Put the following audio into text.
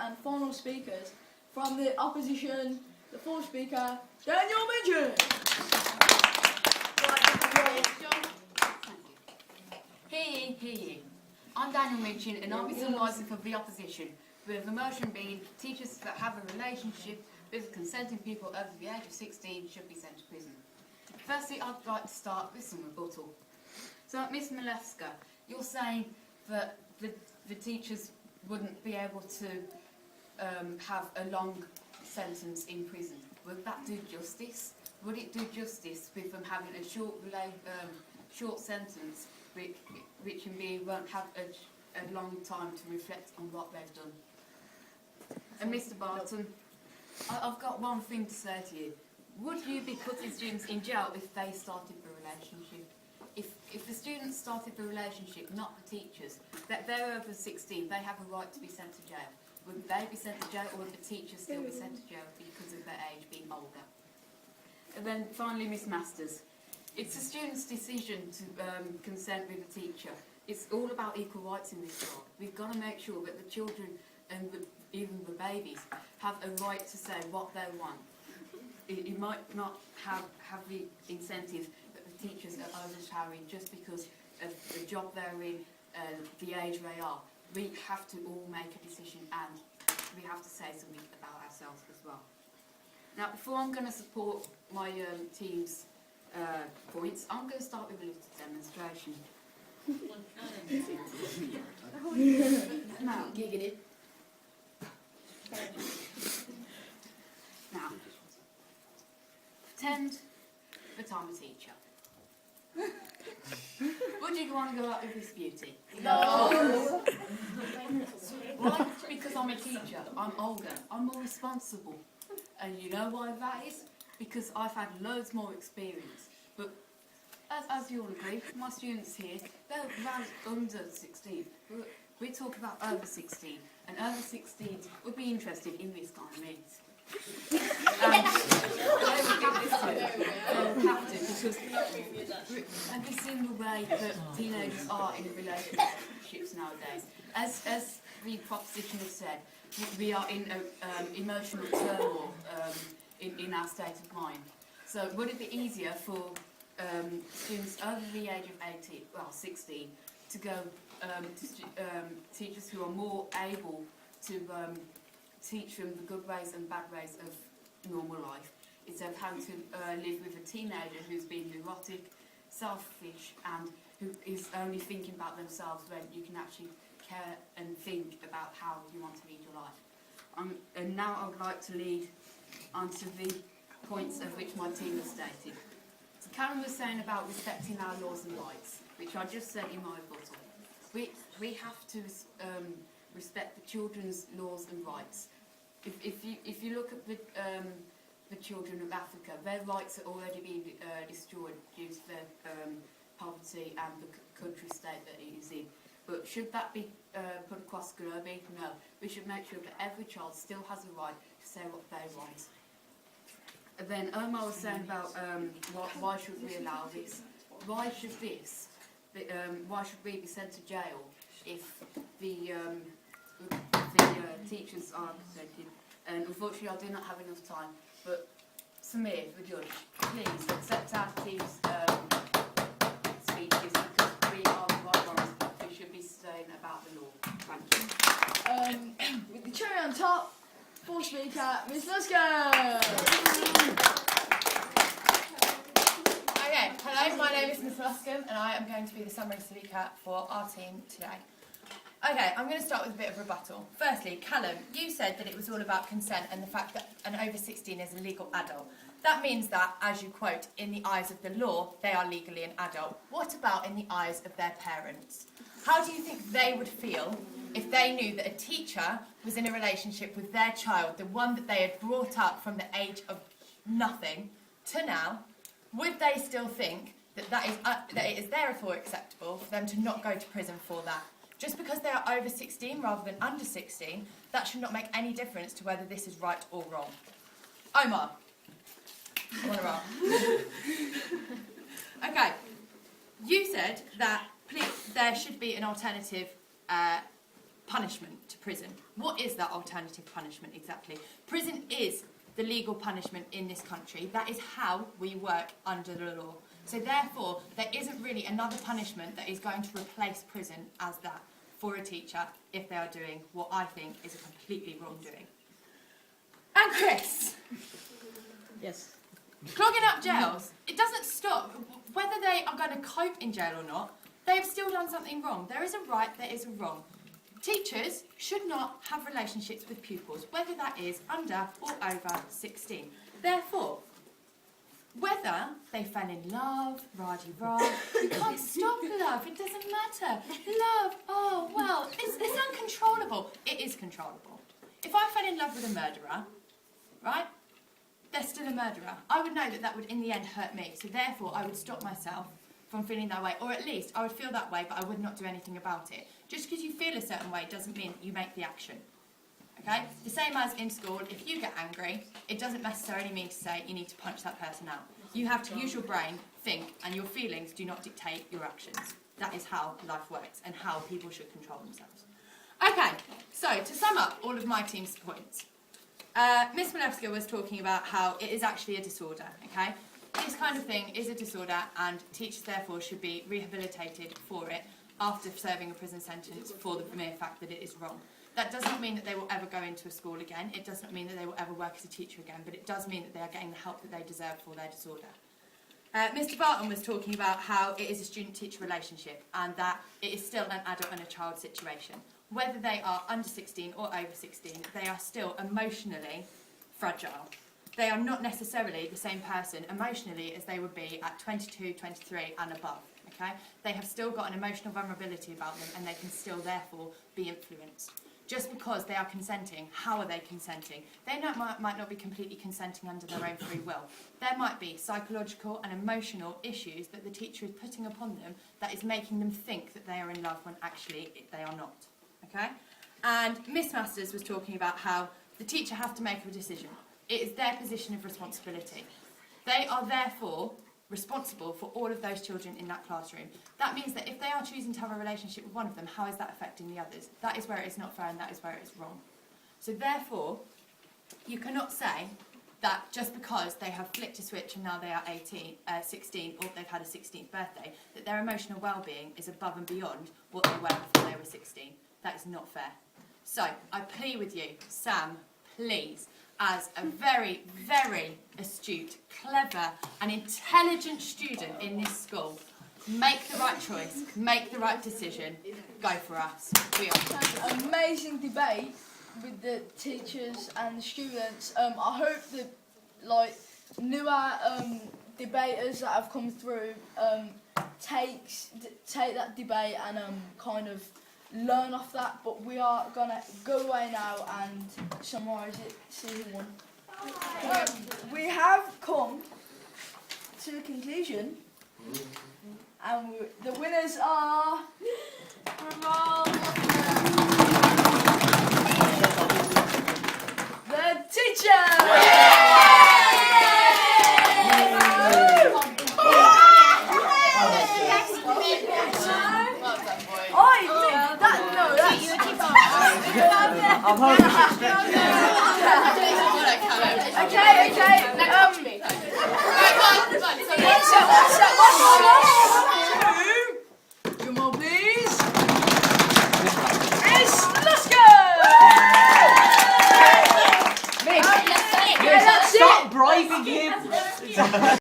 and final speakers. From the opposition, the fourth speaker, Daniel Minchin. Hear ye. I'm Daniel Minchin and I'll be summarising for the opposition, with the motion being teachers that have a relationship with consenting people over the age of 16 should be sent to prison. Firstly, I'd like to start with some rebuttal. So, Ms Mileska, you're saying that the teachers wouldn't be able to have a long sentence in prison. Would that do justice? Would it do justice with them having a short sentence which won't have a long time to reflect on what they've done? And Mr Barton, I've got one thing to say to you. Would you be putting students in jail if they started the relationship? If the students started the relationship, not the teachers, that they're over 16, they have a right to be sent to jail. Would they be sent to jail, or would the teachers still be sent to jail because of their age being older? And then finally, Miss Masters, it's a student's decision to consent with a teacher. It's all about equal rights in this world. We've got to make sure that the children and even the babies have a right to say what they want. It might not have the incentive that the teachers are overpowering just because of the job they're in, the age they are. We have to all make a decision and we have to say something about ourselves as well. Now, before I'm going to support my team's points, I'm going to start with a little demonstration. Now, Giggity. Now, pretend that I'm a teacher. Would you want to go out with this beauty? No. Why? Because I'm a teacher. I'm older. I'm more responsible. And you know why that is? Because I've had loads more experience. But as you all agree, my students here, they're around under 16. We talk about over 16. And over 16 would be interested in this kind of meet. And they will give this to them. They will have to, because have you seen the way that teenagers are in relationships nowadays? As the proposition has said, we are in emotional turmoil in our state of mind. So would it be easier for students over the age of 16 to go to teachers who are more able to teach them the good ways and bad ways of normal life, instead of having to live with a teenager who's been neurotic, selfish, and who is only thinking about themselves when you can actually care and think about how you want to lead your life. And now I would like to lead on to the points of which my team has stated. So Karen was saying about respecting our laws and rights, which I just said in my rebuttal. We have to respect the children's laws and rights. If you look at the children of Africa, their rights are already being destroyed due to their poverty and the country state that it is in. But should that be put across globally? No. We should make sure that every child still has a right to say what they want. And then Omar was saying about why should we allow this? Why should this? Why should we be sent to jail if the teachers are consented? And unfortunately, I do not have enough time. But Samir, the judge, please accept our team's speeches because we are the right ones who should be saying about the law. Thank you. With the cherry on top, fourth speaker, Miss Lusker. Okay, hello, my name is Miss Luscombe and I am going to be the summary speaker for our team today. Okay, I'm going to start with a bit of rebuttal. Firstly, Callum, you said that it was all about consent and the fact that an over 16 is a legal adult. That means that, as you quote, in the eyes of the law, they are legally an adult. What about in the eyes of their parents? How do you think they would feel if they knew that a teacher was in a relationship with their child, the one that they had brought up from the age of nothing to now? Would they still think that it is therefore acceptable for them to not go to prison for that? Just because they are over 16 rather than under 16, that should not make any difference to whether this is right or wrong. Omar. I'm on a roll. Okay. You said that there should be an alternative punishment to prison. What is that alternative punishment exactly? Prison is the legal punishment in this country. That is how we work under the law. So therefore, there isn't really another punishment that is going to replace prison as that for a teacher if they are doing what I think is a completely wrongdoing. And Chris, Yes. clogging up jails, it doesn't stop. Whether they are going to cope in jail or not, they have still done something wrong. There is a right, there is a wrong. Teachers should not have relationships with pupils, whether that is under or over 16. Therefore, whether they fell in love, rah-de-rah, you can't stop love, it doesn't matter. Love, oh, well, it's uncontrollable. It is controllable. If I fell in love with a murderer, right, they're still a murderer. I would know that that would in the end hurt me, so therefore I would stop myself from feeling that way, or at least I would feel that way, but I would not do anything about it. Just because you feel a certain way doesn't mean that you make the action. Okay? The same as in school, if you get angry, it doesn't necessarily mean to say you need to punch that person out. You have to use your brain, think, and your feelings do not dictate your actions. That is how life works and how people should control themselves. Okay, so to sum up all of my team's points, Miss Malewska was talking about how it is actually a disorder, okay? This kind of thing is a disorder and teachers therefore should be rehabilitated for it after serving a prison sentence for the mere fact that it is wrong. That does not mean that they will ever go into a school again, it does not mean that they will ever work as a teacher again, but it does mean that they are getting the help that they deserve for their disorder. Mr Barton was talking about how it is a student-teacher relationship and that it is still an adult and a child situation. Whether they are under 16 or over 16, they are still emotionally fragile. They are not necessarily the same person emotionally as they would be at 22, 23 and above. Okay? They have still got an emotional vulnerability about them and they can still therefore be influenced. Just because they are consenting, how are they consenting? They might not be completely consenting under their own free will. There might be psychological and emotional issues that the teacher is putting upon them that is making them think that they are in love when actually they are not. Okay? And Miss Masters was talking about how the teacher has to make a decision. It is their position of responsibility. They are therefore responsible for all of those children in that classroom. That means that if they are choosing to have a relationship with one of them, how is that affecting the others? That is where it is not fair and that is where it is wrong. So therefore, you cannot say that just because they have flicked a switch and now they are 16 or they've had a 16th birthday, that their emotional well-being is above and beyond what they were before they were 16. That is not fair. So I plea with you, Sam, please, as a very, very astute, clever and intelligent student in this school, make the right choice, make the right decision, go for us. We are. Amazing debate with the teachers and the students. I hope that newer debaters that have come through take that debate and kind of learn off that, but we are going to go away now and summarise it, season 1. We have come to a conclusion, and the winners are... the teachers! I'm hoping. Drum roll, please. It's Lusker! Stop bribing him!